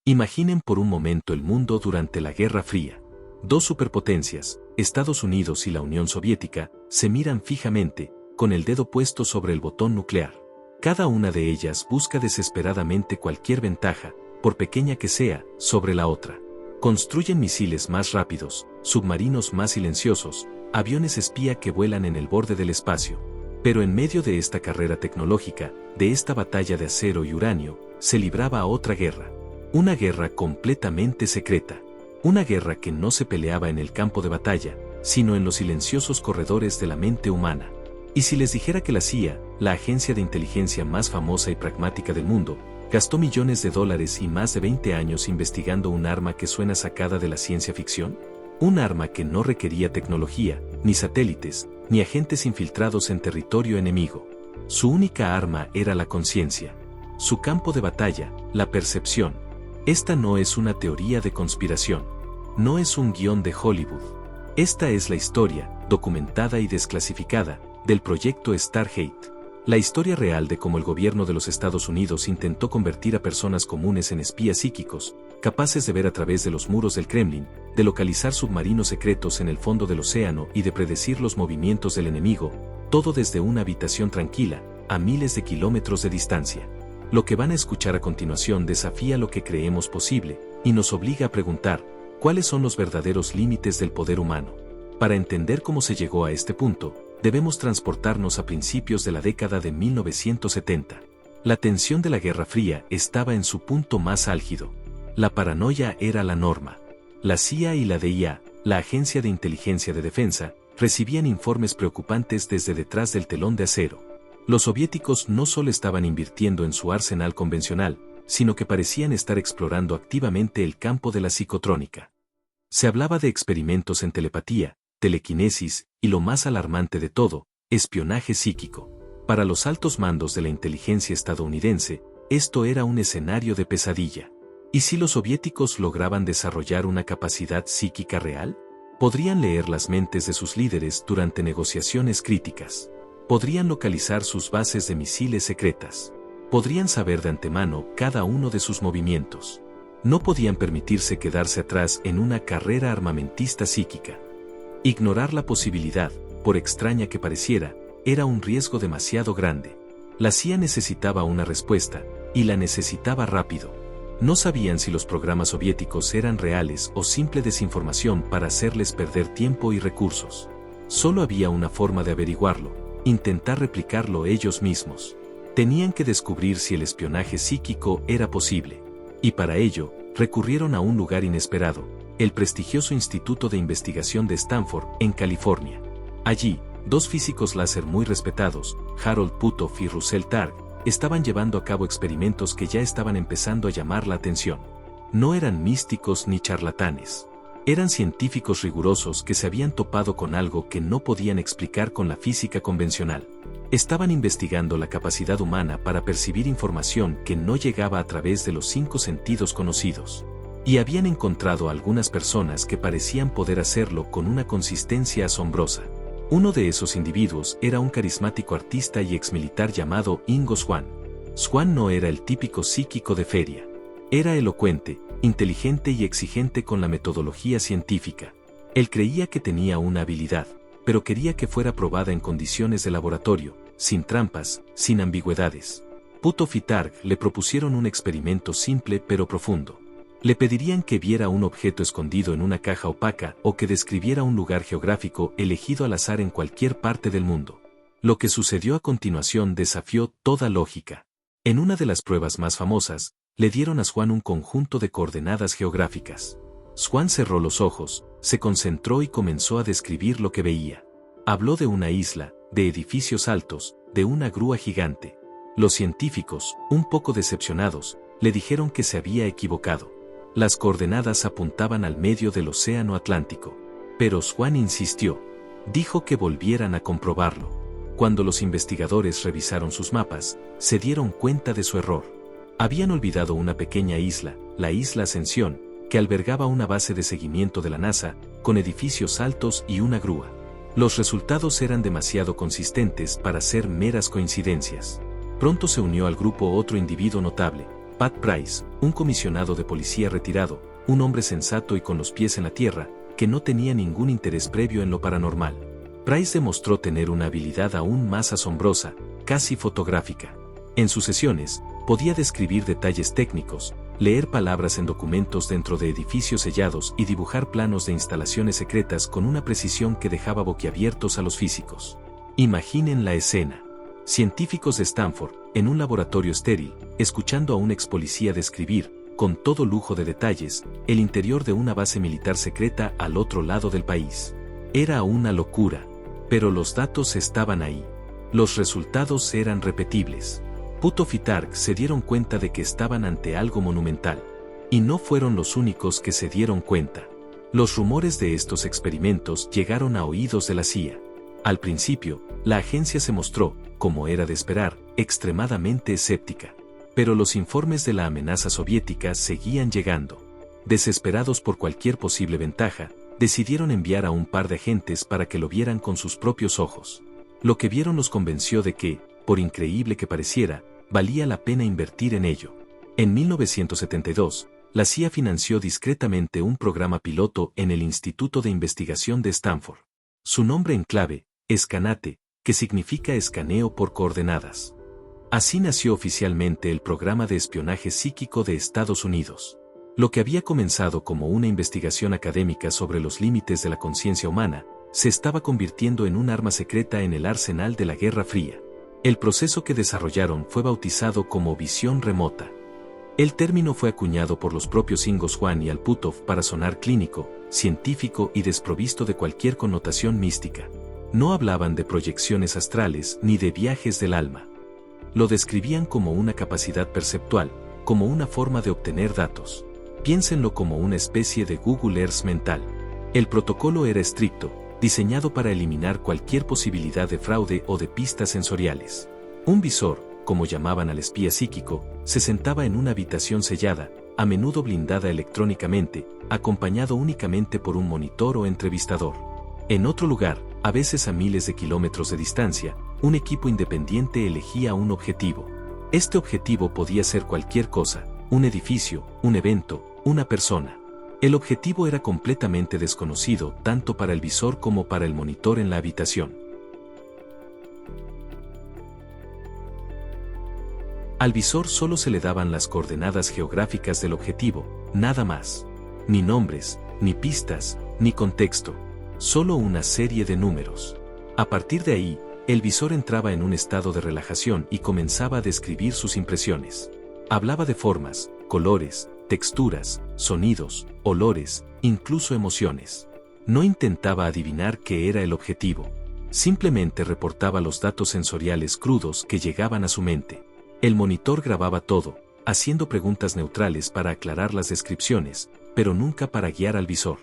Imaginen por un momento el mundo durante la Guerra Fría. Dos superpotencias, Estados Unidos y la Unión Soviética, se miran fijamente, con el dedo puesto sobre el botón nuclear. Cada una de ellas busca desesperadamente cualquier ventaja, por pequeña que sea, sobre la otra. Construyen misiles más rápidos, submarinos más silenciosos, aviones espía que vuelan en el borde del espacio. Pero en medio de esta carrera tecnológica, de esta batalla de acero y uranio, se libraba otra guerra. Una guerra completamente secreta. Una guerra que no se peleaba en el campo de batalla, sino en los silenciosos corredores de la mente humana. Y si les dijera que la CIA, la agencia de inteligencia más famosa y pragmática del mundo, gastó millones de dólares y más de 20 años investigando un arma que suena sacada de la ciencia ficción? Un arma que no requería tecnología, ni satélites, ni agentes infiltrados en territorio enemigo. Su única arma era la conciencia. Su campo de batalla, la percepción. Esta no es una teoría de conspiración. No es un guión de Hollywood. Esta es la historia, documentada y desclasificada, del proyecto Stargate. La historia real de cómo el gobierno de los Estados Unidos intentó convertir a personas comunes en espías psíquicos, capaces de ver a través de los muros del Kremlin, de localizar submarinos secretos en el fondo del océano y de predecir los movimientos del enemigo, todo desde una habitación tranquila, a miles de kilómetros de distancia. Lo que van a escuchar a continuación desafía lo que creemos posible, y nos obliga a preguntar, ¿cuáles son los verdaderos límites del poder humano? Para entender cómo se llegó a este punto, debemos transportarnos a principios de la década de 1970. La tensión de la Guerra Fría estaba en su punto más álgido. La paranoia era la norma. La CIA y la DIA, la Agencia de Inteligencia de Defensa, recibían informes preocupantes desde detrás del telón de acero. Los soviéticos no solo estaban invirtiendo en su arsenal convencional, sino que parecían estar explorando activamente el campo de la psicotrónica. Se hablaba de experimentos en telepatía, telequinesis, y lo más alarmante de todo, espionaje psíquico. Para los altos mandos de la inteligencia estadounidense, esto era un escenario de pesadilla. ¿Y si los soviéticos lograban desarrollar una capacidad psíquica real? Podrían leer las mentes de sus líderes durante negociaciones críticas. Podrían localizar sus bases de misiles secretas. Podrían saber de antemano cada uno de sus movimientos. No podían permitirse quedarse atrás en una carrera armamentista psíquica. Ignorar la posibilidad, por extraña que pareciera, era un riesgo demasiado grande. La CIA necesitaba una respuesta, y la necesitaba rápido. No sabían si los programas soviéticos eran reales o simple desinformación para hacerles perder tiempo y recursos. Solo había una forma de averiguarlo: intentar replicarlo ellos mismos. Tenían que descubrir si el espionaje psíquico era posible. Y para ello, recurrieron a un lugar inesperado: el prestigioso Instituto de Investigación de Stanford, en California. Allí, dos físicos láser muy respetados, Harold Puthoff y Russell Targ, estaban llevando a cabo experimentos que ya estaban empezando a llamar la atención. No eran místicos ni charlatanes. Eran científicos rigurosos que se habían topado con algo que no podían explicar con la física convencional. Estaban investigando la capacidad humana para percibir información que no llegaba a través de los 5 sentidos conocidos. Y habían encontrado a algunas personas que parecían poder hacerlo con una consistencia asombrosa. Uno de esos individuos era un carismático artista y exmilitar llamado Ingo Swann. Swann no era el típico psíquico de feria. Era elocuente, inteligente y exigente con la metodología científica. Él creía que tenía una habilidad, pero quería que fuera probada en condiciones de laboratorio, sin trampas, sin ambigüedades. Puthoff y Targ le propusieron un experimento simple pero profundo. Le pedirían que viera un objeto escondido en una caja opaca o que describiera un lugar geográfico elegido al azar en cualquier parte del mundo. Lo que sucedió a continuación desafió toda lógica. En una de las pruebas más famosas, le dieron a Swann un conjunto de coordenadas geográficas. Swann cerró los ojos, se concentró y comenzó a describir lo que veía. Habló de una isla, de edificios altos, de una grúa gigante. Los científicos, un poco decepcionados, le dijeron que se había equivocado. Las coordenadas apuntaban al medio del océano Atlántico. Pero Swann insistió. Dijo que volvieran a comprobarlo. Cuando los investigadores revisaron sus mapas, se dieron cuenta de su error. Habían olvidado una pequeña isla, la isla Ascensión, que albergaba una base de seguimiento de la NASA, con edificios altos y una grúa. Los resultados eran demasiado consistentes para ser meras coincidencias. Pronto se unió al grupo otro individuo notable, Pat Price, un comisionado de policía retirado, un hombre sensato y con los pies en la tierra, que no tenía ningún interés previo en lo paranormal. Price demostró tener una habilidad aún más asombrosa, casi fotográfica. En sus sesiones, podía describir detalles técnicos, leer palabras en documentos dentro de edificios sellados y dibujar planos de instalaciones secretas con una precisión que dejaba boquiabiertos a los físicos. Imaginen la escena. Científicos de Stanford, en un laboratorio estéril, escuchando a un ex policía describir, con todo lujo de detalles, el interior de una base militar secreta al otro lado del país. Era una locura. Pero los datos estaban ahí. Los resultados eran repetibles. Puthoff y Targ se dieron cuenta de que estaban ante algo monumental. Y no fueron los únicos que se dieron cuenta. Los rumores de estos experimentos llegaron a oídos de la CIA. Al principio, la agencia se mostró, como era de esperar, extremadamente escéptica. Pero los informes de la amenaza soviética seguían llegando. Desesperados por cualquier posible ventaja, decidieron enviar a un par de agentes para que lo vieran con sus propios ojos. Lo que vieron los convenció de que, por increíble que pareciera, valía la pena invertir en ello. En 1972, la CIA financió discretamente un programa piloto en el Instituto de Investigación de Stanford. Su nombre en clave, Scanate, que significa escaneo por coordenadas. Así nació oficialmente el programa de espionaje psíquico de Estados Unidos. Lo que había comenzado como una investigación académica sobre los límites de la conciencia humana, se estaba convirtiendo en un arma secreta en el arsenal de la Guerra Fría. El proceso que desarrollaron fue bautizado como visión remota. El término fue acuñado por los propios Ingo Swann y Al Puthoff para sonar clínico, científico y desprovisto de cualquier connotación mística. No hablaban de proyecciones astrales ni de viajes del alma. Lo describían como una capacidad perceptual, como una forma de obtener datos. Piénsenlo como una especie de Google Earth mental. El protocolo era estricto, diseñado para eliminar cualquier posibilidad de fraude o de pistas sensoriales. Un visor, como llamaban al espía psíquico, se sentaba en una habitación sellada, a menudo blindada electrónicamente, acompañado únicamente por un monitor o entrevistador. En otro lugar, a veces a miles de kilómetros de distancia, un equipo independiente elegía un objetivo. Este objetivo podía ser cualquier cosa, un edificio, un evento, una persona. El objetivo era completamente desconocido tanto para el visor como para el monitor en la habitación. Al visor solo se le daban las coordenadas geográficas del objetivo, nada más. Ni nombres, ni pistas, ni contexto. Solo una serie de números. A partir de ahí, el visor entraba en un estado de relajación y comenzaba a describir sus impresiones. Hablaba de formas, colores, texturas, sonidos, olores, incluso emociones. No intentaba adivinar qué era el objetivo. Simplemente reportaba los datos sensoriales crudos que llegaban a su mente. El monitor grababa todo, haciendo preguntas neutrales para aclarar las descripciones, pero nunca para guiar al visor.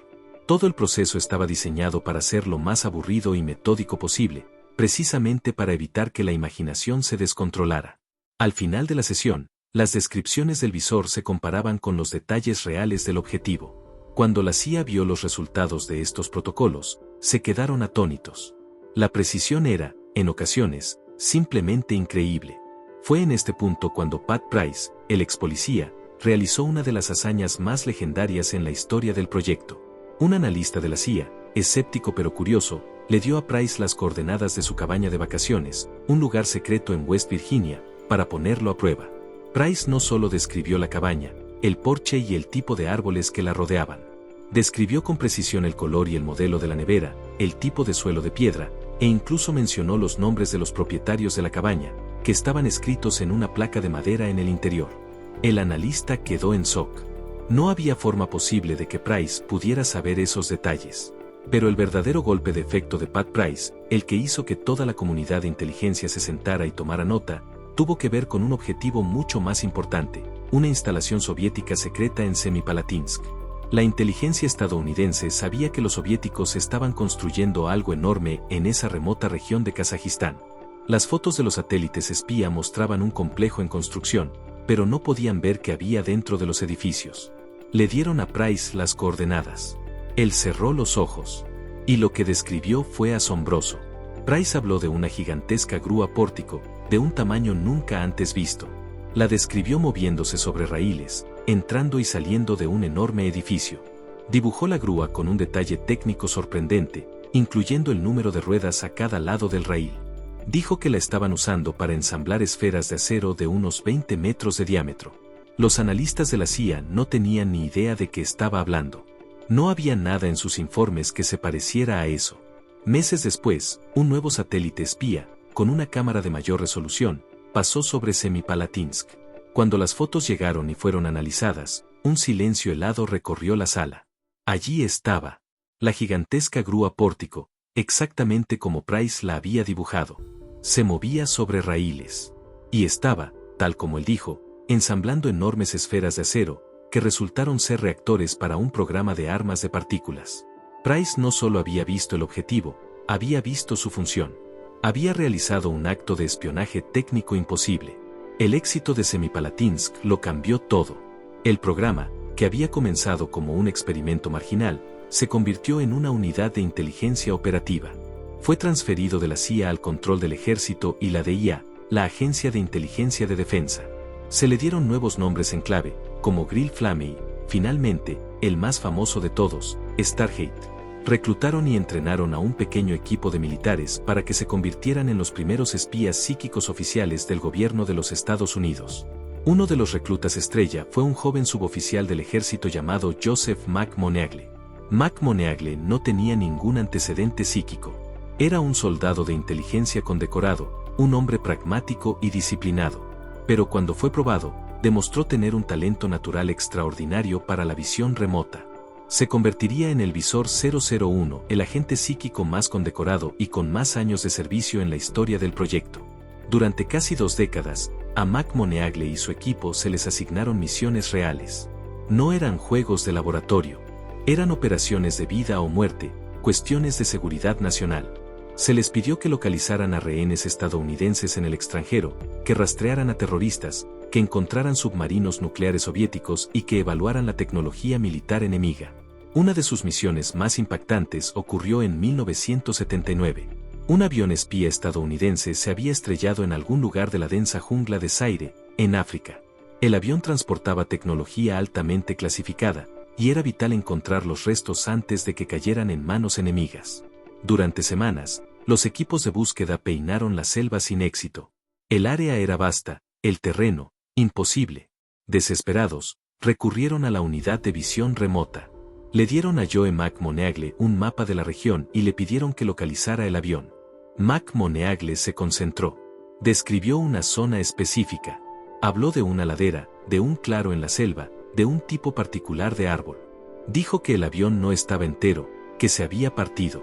Todo el proceso estaba diseñado para ser lo más aburrido y metódico posible, precisamente para evitar que la imaginación se descontrolara. Al final de la sesión, las descripciones del visor se comparaban con los detalles reales del objetivo. Cuando la CIA vio los resultados de estos protocolos, se quedaron atónitos. La precisión era, en ocasiones, simplemente increíble. Fue en este punto cuando Pat Price, el ex policía, realizó una de las hazañas más legendarias en la historia del proyecto. Un analista de la CIA, escéptico pero curioso, le dio a Price las coordenadas de su cabaña de vacaciones, un lugar secreto en West Virginia, para ponerlo a prueba. Price no solo describió la cabaña, el porche y el tipo de árboles que la rodeaban. Describió con precisión el color y el modelo de la nevera, el tipo de suelo de piedra, e incluso mencionó los nombres de los propietarios de la cabaña, que estaban escritos en una placa de madera en el interior. El analista quedó en shock. No había forma posible de que Price pudiera saber esos detalles. Pero el verdadero golpe de efecto de Pat Price, el que hizo que toda la comunidad de inteligencia se sentara y tomara nota, tuvo que ver con un objetivo mucho más importante, una instalación soviética secreta en Semipalatinsk. La inteligencia estadounidense sabía que los soviéticos estaban construyendo algo enorme en esa remota región de Kazajistán. Las fotos de los satélites espía mostraban un complejo en construcción, pero no podían ver qué había dentro de los edificios. Le dieron a Price las coordenadas. Él cerró los ojos. Y lo que describió fue asombroso. Price habló de una gigantesca grúa pórtico, de un tamaño nunca antes visto. La describió moviéndose sobre raíles, entrando y saliendo de un enorme edificio. Dibujó la grúa con un detalle técnico sorprendente, incluyendo el número de ruedas a cada lado del raíl. Dijo que la estaban usando para ensamblar esferas de acero de unos 20 metros de diámetro. Los analistas de la CIA no tenían ni idea de qué estaba hablando. No había nada en sus informes que se pareciera a eso. Meses después, un nuevo satélite espía, con una cámara de mayor resolución, pasó sobre Semipalatinsk. Cuando las fotos llegaron y fueron analizadas, un silencio helado recorrió la sala. Allí estaba la gigantesca grúa pórtico, exactamente como Price la había dibujado. Se movía sobre raíles. Y estaba, tal como él dijo, ensamblando enormes esferas de acero, que resultaron ser reactores para un programa de armas de partículas. Price no solo había visto el objetivo, había visto su función. Había realizado un acto de espionaje técnico imposible. El éxito de Semipalatinsk lo cambió todo. El programa, que había comenzado como un experimento marginal, se convirtió en una unidad de inteligencia operativa. Fue transferido de la CIA al control del ejército y la DIA, la Agencia de Inteligencia de Defensa. Se le dieron nuevos nombres en clave, como Grill Flame y, finalmente, el más famoso de todos, Stargate. Reclutaron y entrenaron a un pequeño equipo de militares para que se convirtieran en los primeros espías psíquicos oficiales del gobierno de los Estados Unidos. Uno de los reclutas estrella fue un joven suboficial del ejército llamado Joseph McMoneagle. McMoneagle no tenía ningún antecedente psíquico. Era un soldado de inteligencia condecorado, un hombre pragmático y disciplinado. Pero cuando fue probado, demostró tener un talento natural extraordinario para la visión remota. Se convertiría en el Visor 001, el agente psíquico más condecorado y con más años de servicio en la historia del proyecto. Durante casi 2 décadas, a McMoneagle y su equipo se les asignaron misiones reales. No eran juegos de laboratorio. Eran operaciones de vida o muerte, cuestiones de seguridad nacional. Se les pidió que localizaran a rehenes estadounidenses en el extranjero, que rastrearan a terroristas, que encontraran submarinos nucleares soviéticos y que evaluaran la tecnología militar enemiga. Una de sus misiones más impactantes ocurrió en 1979. Un avión espía estadounidense se había estrellado en algún lugar de la densa jungla de Zaire, en África. El avión transportaba tecnología altamente clasificada, y era vital encontrar los restos antes de que cayeran en manos enemigas. Durante semanas, los equipos de búsqueda peinaron la selva sin éxito. El área era vasta, el terreno, imposible. Desesperados, recurrieron a la unidad de visión remota. Le dieron a Joe McMoneagle un mapa de la región y le pidieron que localizara el avión. McMoneagle se concentró. Describió una zona específica. Habló de una ladera, de un claro en la selva, de un tipo particular de árbol. Dijo que el avión no estaba entero, que se había partido.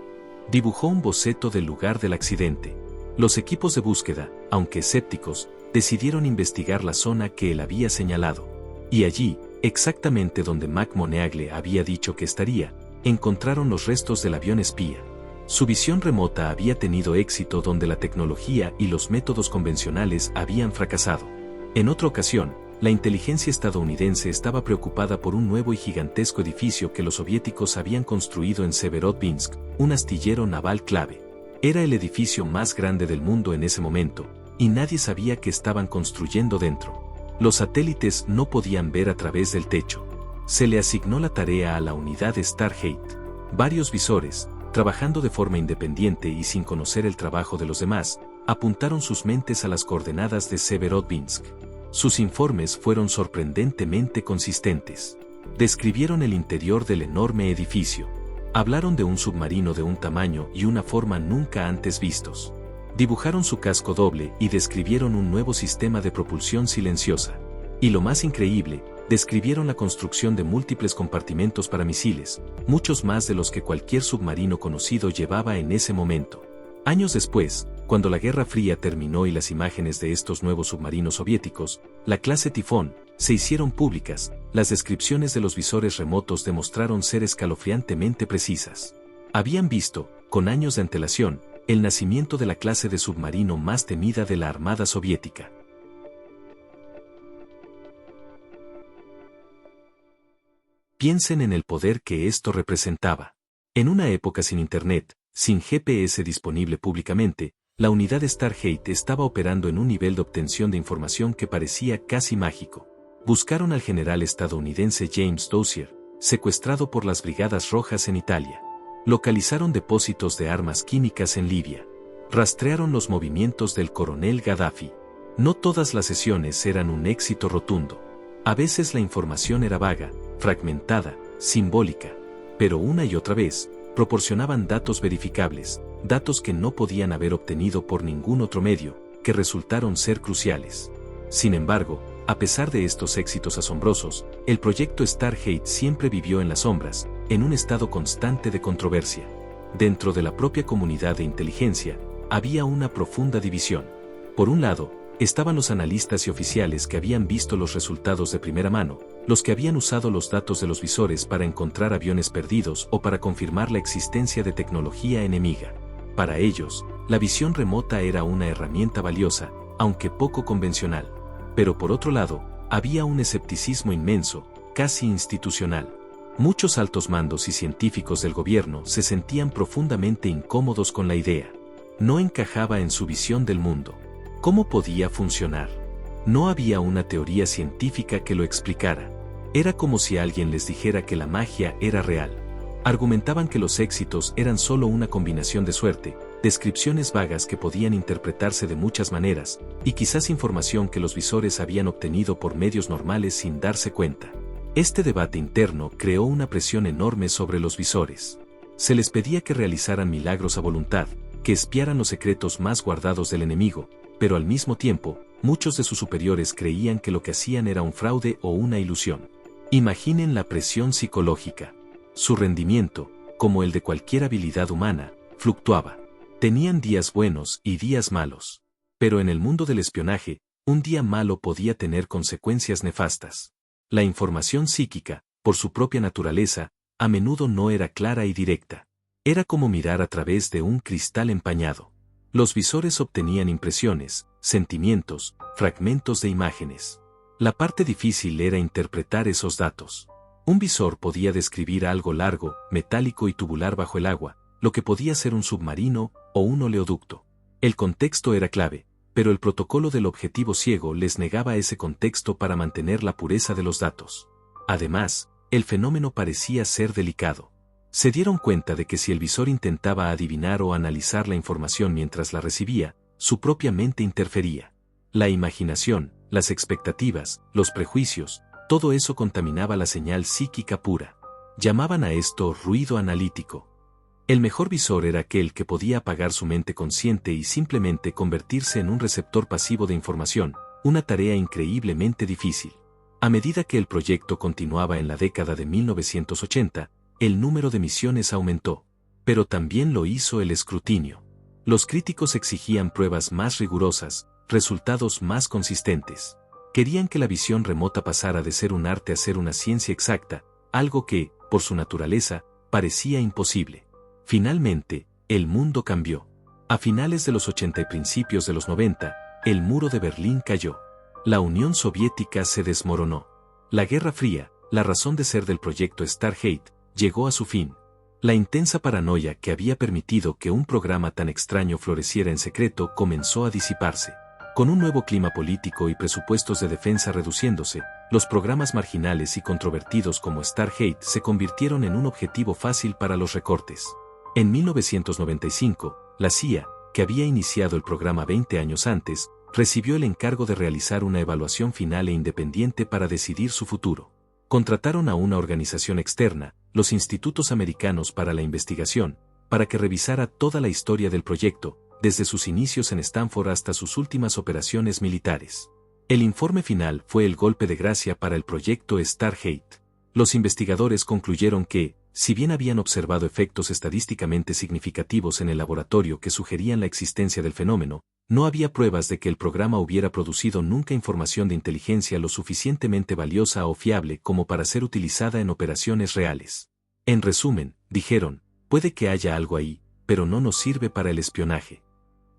Dibujó un boceto del lugar del accidente. Los equipos de búsqueda, aunque escépticos, decidieron investigar la zona que él había señalado. Y allí, exactamente donde McMoneagle había dicho que estaría, encontraron los restos del avión espía. Su visión remota había tenido éxito donde la tecnología y los métodos convencionales habían fracasado. En otra ocasión, la inteligencia estadounidense estaba preocupada por un nuevo y gigantesco edificio que los soviéticos habían construido en Severodvinsk, un astillero naval clave. Era el edificio más grande del mundo en ese momento, y nadie sabía qué estaban construyendo dentro. Los satélites no podían ver a través del techo. Se le asignó la tarea a la unidad Stargate. Varios visores, trabajando de forma independiente y sin conocer el trabajo de los demás, apuntaron sus mentes a las coordenadas de Severodvinsk. Sus informes fueron sorprendentemente consistentes. Describieron el interior del enorme edificio. Hablaron de un submarino de un tamaño y una forma nunca antes vistos. Dibujaron su casco doble y describieron un nuevo sistema de propulsión silenciosa. Y lo más increíble, describieron la construcción de múltiples compartimentos para misiles, muchos más de los que cualquier submarino conocido llevaba en ese momento. Años después, cuando la Guerra Fría terminó y las imágenes de estos nuevos submarinos soviéticos, la clase Tifón, se hicieron públicas, las descripciones de los visores remotos demostraron ser escalofriantemente precisas. Habían visto, con años de antelación, el nacimiento de la clase de submarino más temida de la Armada Soviética. Piensen en el poder que esto representaba. En una época sin Internet, sin GPS disponible públicamente, La unidad Stargate estaba operando en un nivel de obtención de información que parecía casi mágico. Buscaron al general estadounidense James Dozier, secuestrado por las Brigadas Rojas en Italia. Localizaron depósitos de armas químicas en Libia. Rastrearon los movimientos del coronel Gaddafi. No todas las sesiones eran un éxito rotundo. A veces la información era vaga, fragmentada, simbólica, pero una y otra vez, proporcionaban datos verificables, datos que no podían haber obtenido por ningún otro medio, que resultaron ser cruciales. Sin embargo, a pesar de estos éxitos asombrosos, el proyecto Stargate siempre vivió en las sombras, en un estado constante de controversia. Dentro de la propia comunidad de inteligencia, había una profunda división. Por un lado, estaban los analistas y oficiales que habían visto los resultados de primera mano, los que habían usado los datos de los visores para encontrar aviones perdidos o para confirmar la existencia de tecnología enemiga. Para ellos, la visión remota era una herramienta valiosa, aunque poco convencional. Pero por otro lado, había un escepticismo inmenso, casi institucional. Muchos altos mandos y científicos del gobierno se sentían profundamente incómodos con la idea. No encajaba en su visión del mundo. ¿Cómo podía funcionar? No había una teoría científica que lo explicara. Era como si alguien les dijera que la magia era real. Argumentaban que los éxitos eran solo una combinación de suerte, descripciones vagas que podían interpretarse de muchas maneras, y quizás información que los visores habían obtenido por medios normales sin darse cuenta. Este debate interno creó una presión enorme sobre los visores. Se les pedía que realizaran milagros a voluntad, que espiaran los secretos más guardados del enemigo, pero al mismo tiempo, muchos de sus superiores creían que lo que hacían era un fraude o una ilusión. Imaginen la presión psicológica. Su rendimiento, como el de cualquier habilidad humana, fluctuaba. Tenían días buenos y días malos. Pero en el mundo del espionaje, un día malo podía tener consecuencias nefastas. La información psíquica, por su propia naturaleza, a menudo no era clara y directa. Era como mirar a través de un cristal empañado. Los visores obtenían impresiones, sentimientos, fragmentos de imágenes. La parte difícil era interpretar esos datos. Un visor podía describir algo largo, metálico y tubular bajo el agua, lo que podía ser un submarino o un oleoducto. El contexto era clave, pero el protocolo del objetivo ciego les negaba ese contexto para mantener la pureza de los datos. Además, el fenómeno parecía ser delicado. Se dieron cuenta de que si el visor intentaba adivinar o analizar la información mientras la recibía, su propia mente interfería. La imaginación, las expectativas, los prejuicios, todo eso contaminaba la señal psíquica pura. Llamaban a esto ruido analítico. El mejor visor era aquel que podía apagar su mente consciente y simplemente convertirse en un receptor pasivo de información, una tarea increíblemente difícil. A medida que el proyecto continuaba en la década de 1980, el número de misiones aumentó, pero también lo hizo el escrutinio. Los críticos exigían pruebas más rigurosas, resultados más consistentes. Querían que la visión remota pasara de ser un arte a ser una ciencia exacta, algo que, por su naturaleza, parecía imposible. Finalmente, el mundo cambió. A finales de los 80 y principios de los 90, el muro de Berlín cayó. La Unión Soviética se desmoronó. La Guerra Fría, la razón de ser del proyecto Stargate, llegó a su fin. La intensa paranoia que había permitido que un programa tan extraño floreciera en secreto comenzó a disiparse. Con un nuevo clima político y presupuestos de defensa reduciéndose, los programas marginales y controvertidos como Stargate se convirtieron en un objetivo fácil para los recortes. En 1995, la CIA, que había iniciado el programa 20 años antes, recibió el encargo de realizar una evaluación final e independiente para decidir su futuro. Contrataron a una organización externa, los Institutos Americanos para la Investigación, para que revisara toda la historia del proyecto, desde sus inicios en Stanford hasta sus últimas operaciones militares. El informe final fue el golpe de gracia para el proyecto Stargate. Los investigadores concluyeron que, si bien habían observado efectos estadísticamente significativos en el laboratorio que sugerían la existencia del fenómeno, no había pruebas de que el programa hubiera producido nunca información de inteligencia lo suficientemente valiosa o fiable como para ser utilizada en operaciones reales. En resumen, dijeron, puede que haya algo ahí, pero no nos sirve para el espionaje.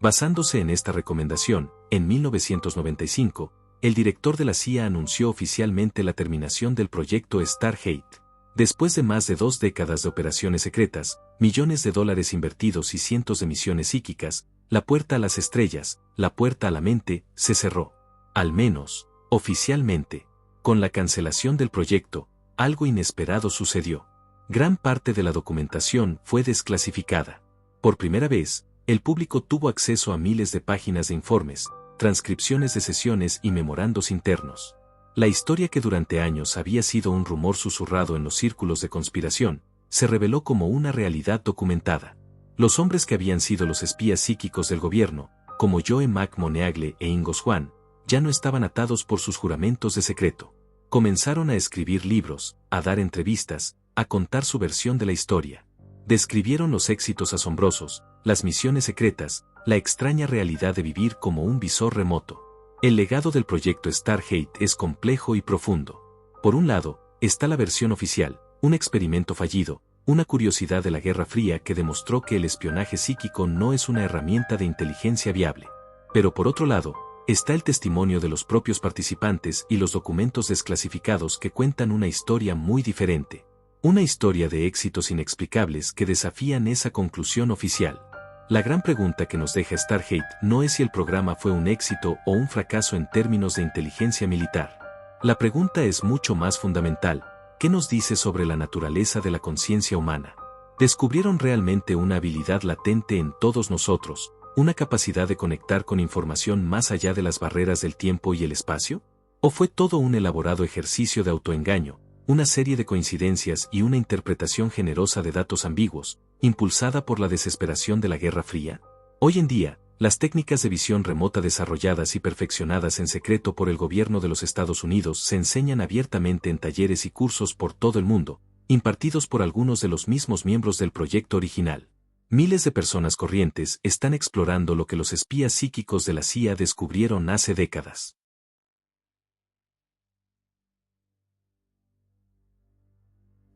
Basándose en esta recomendación, en 1995, el director de la CIA anunció oficialmente la terminación del proyecto Stargate. Después de más de 2 décadas de operaciones secretas, millones de dólares invertidos y cientos de misiones psíquicas, La puerta a las estrellas, la puerta a la mente, se cerró. Al menos, oficialmente. Con la cancelación del proyecto, algo inesperado sucedió. Gran parte de la documentación fue desclasificada. Por primera vez, el público tuvo acceso a miles de páginas de informes, transcripciones de sesiones y memorandos internos. La historia que durante años había sido un rumor susurrado en los círculos de conspiración, se reveló como una realidad documentada. Los hombres que habían sido los espías psíquicos del gobierno, como Joe McMoneagle e Ingo Swann, ya no estaban atados por sus juramentos de secreto. Comenzaron a escribir libros, a dar entrevistas, a contar su versión de la historia. Describieron los éxitos asombrosos, las misiones secretas, la extraña realidad de vivir como un visor remoto. El legado del proyecto Stargate es complejo y profundo. Por un lado, está la versión oficial, un experimento fallido, una curiosidad de la Guerra Fría que demostró que el espionaje psíquico no es una herramienta de inteligencia viable. Pero por otro lado, está el testimonio de los propios participantes y los documentos desclasificados que cuentan una historia muy diferente. Una historia de éxitos inexplicables que desafían esa conclusión oficial. La gran pregunta que nos deja Stargate no es si el programa fue un éxito o un fracaso en términos de inteligencia militar. La pregunta es mucho más fundamental. ¿Qué nos dice sobre la naturaleza de la conciencia humana? ¿Descubrieron realmente una habilidad latente en todos nosotros, una capacidad de conectar con información más allá de las barreras del tiempo y el espacio? ¿O fue todo un elaborado ejercicio de autoengaño, una serie de coincidencias y una interpretación generosa de datos ambiguos, impulsada por la desesperación de la Guerra Fría? Hoy en día, las técnicas de visión remota desarrolladas y perfeccionadas en secreto por el gobierno de los Estados Unidos se enseñan abiertamente en talleres y cursos por todo el mundo, impartidos por algunos de los mismos miembros del proyecto original. Miles de personas corrientes están explorando lo que los espías psíquicos de la CIA descubrieron hace décadas.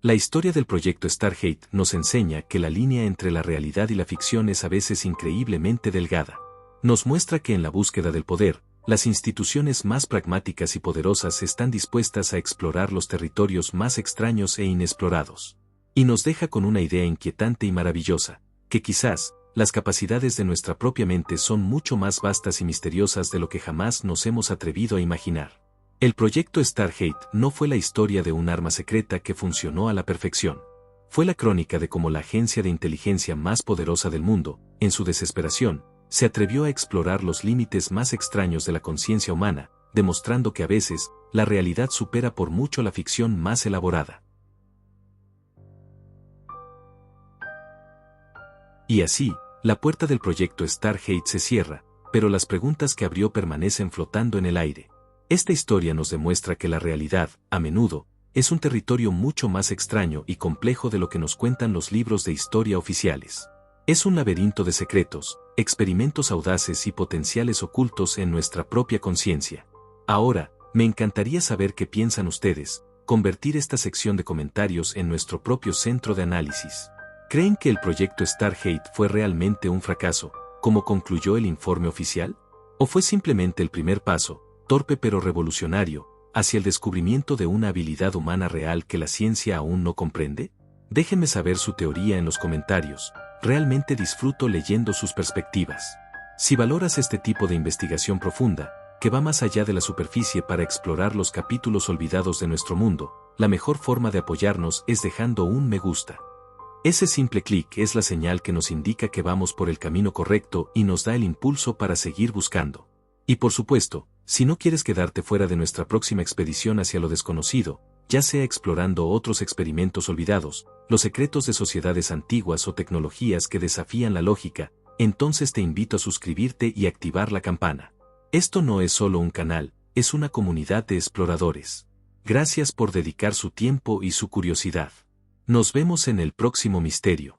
La historia del proyecto Stargate nos enseña que la línea entre la realidad y la ficción es a veces increíblemente delgada. Nos muestra que en la búsqueda del poder, las instituciones más pragmáticas y poderosas están dispuestas a explorar los territorios más extraños e inexplorados. Y nos deja con una idea inquietante y maravillosa, que quizás, las capacidades de nuestra propia mente son mucho más vastas y misteriosas de lo que jamás nos hemos atrevido a imaginar. El proyecto Stargate no fue la historia de un arma secreta que funcionó a la perfección. Fue la crónica de cómo la agencia de inteligencia más poderosa del mundo, en su desesperación, se atrevió a explorar los límites más extraños de la conciencia humana, demostrando que a veces, la realidad supera por mucho la ficción más elaborada. Y así, la puerta del proyecto Stargate se cierra, pero las preguntas que abrió permanecen flotando en el aire. Esta historia nos demuestra que la realidad, a menudo, es un territorio mucho más extraño y complejo de lo que nos cuentan los libros de historia oficiales. Es un laberinto de secretos, experimentos audaces y potenciales ocultos en nuestra propia conciencia. Ahora, me encantaría saber qué piensan ustedes, convertir esta sección de comentarios en nuestro propio centro de análisis. ¿Creen que el proyecto Stargate fue realmente un fracaso, como concluyó el informe oficial? ¿O fue simplemente el primer paso, torpe pero revolucionario, hacia el descubrimiento de una habilidad humana real que la ciencia aún no comprende? Déjenme saber su teoría en los comentarios, realmente disfruto leyendo sus perspectivas. Si valoras este tipo de investigación profunda, que va más allá de la superficie para explorar los capítulos olvidados de nuestro mundo, la mejor forma de apoyarnos es dejando un me gusta. Ese simple clic es la señal que nos indica que vamos por el camino correcto y nos da el impulso para seguir buscando. Y por supuesto, si no quieres quedarte fuera de nuestra próxima expedición hacia lo desconocido, ya sea explorando otros experimentos olvidados, los secretos de sociedades antiguas o tecnologías que desafían la lógica, entonces te invito a suscribirte y activar la campana. Esto no es solo un canal, es una comunidad de exploradores. Gracias por dedicar su tiempo y su curiosidad. Nos vemos en el próximo misterio.